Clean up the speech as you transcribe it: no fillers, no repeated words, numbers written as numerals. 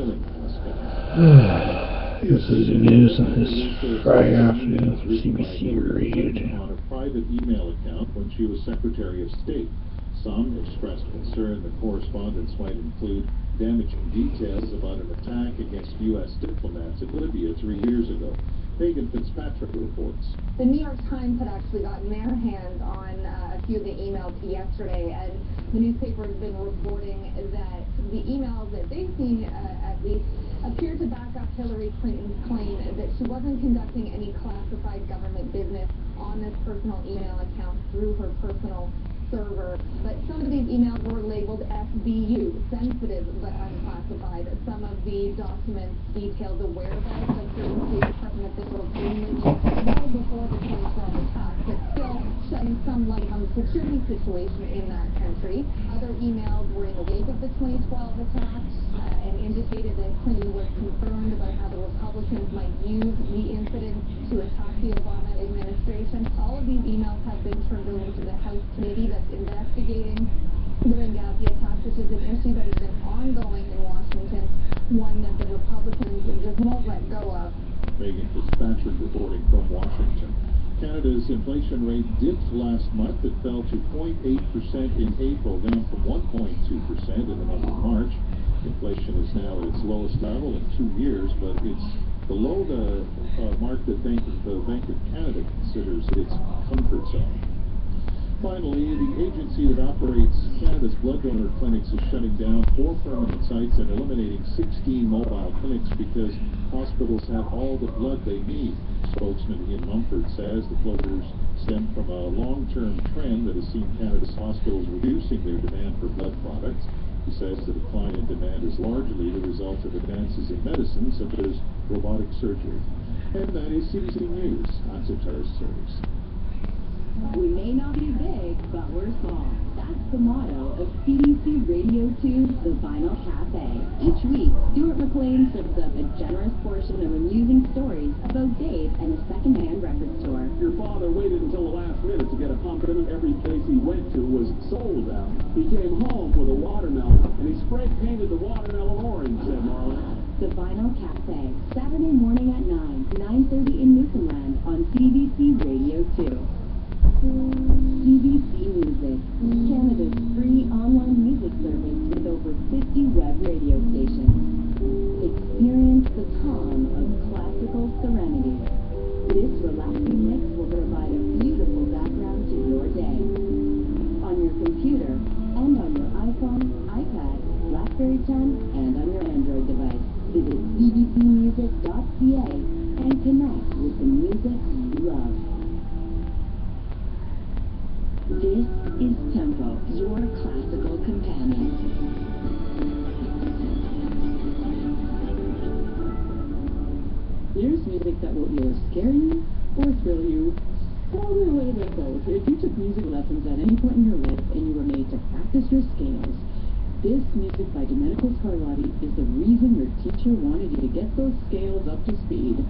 oil and gas companies. This is the news on this Friday afternoon from CBC Radio. On a private email account when she was Secretary of State. Some expressed concern the correspondence might include damaging details about an attack against U.S. diplomats in Libya 3 years ago. Megan Fitzpatrick reports. The New York Times had actually gotten their hands on a few of the emails yesterday, and the newspaper has been reporting that the emails that they've seen, at least, appear to back up Hillary Clinton's claim that she wasn't conducting any classified government business on this personal email account through her personal server. But some of these emails were labeled SBU, sensitive but unclassified. Some of the documents detailed the whereabouts of certain State Department officials in Libya well before the 2012 attack, but still shedding some light on the security situation in that country. Other emails were in the wake of the 2012 attack and indicated that Clinton was concerned about how the Republicans might use the incident to attack the Obama administration. All of these emails have been turned over to the House committee that's investigating the Benghazi attack, which is an issue that has been ongoing in Washington, one that the Republicans just won't let go of. Megan Fitzpatrick reporting from Washington. Canada's inflation rate dipped last month. It fell to 0.8% in April, down from 1.2% in the month of March. Inflation is now at its lowest level in 2 years, but it's below the mark that the Bank of Canada considers its comfort zone. Finally, the agency that operates Canada's blood donor clinics is shutting down 4 permanent sites and eliminating 16 mobile clinics because hospitals have all the blood they need. Spokesman Ian Mumford says the closures stem from a long-term trend that has seen Canada's hospitals reducing their demand for blood products. He says the decline in demand is largely the result of advances in medicine such as robotic surgery. And that is CBC News. I'm Tara Service. We may not be big, but we're small. That's the motto of CBC Radio 2's The Vinyl Cafe. Each week, Stuart McLean serves up a generous portion of amusing stories about Dave and his second-hand record store. Your father waited until the last minute to get a pumpkin. Every place he went to was sold out. He came home with a watermelon, and he spray-painted the watermelon orange, said Marlon. The Vinyl Cafe, Saturday morning at 9:30 in Newfoundland on CBC Radio 2. CBC Music, Canada's free online music service with over 50 web radio stations. Experience the calm of classical serenity. This relaxing mix will provide a beautiful background to your day. On your computer, and on your iPhone, iPad, BlackBerry 10, and on your Android device. Visit cbcmusic.ca and connect with the music you love. This is Tempo, your classical companion. Here's music that will either scare you or thrill you, probably a little bit of both. If you took music lessons at any point in your life and you were made to practice your scales, this music by Domenico Scarlatti is the reason your teacher wanted you to get those scales up to speed.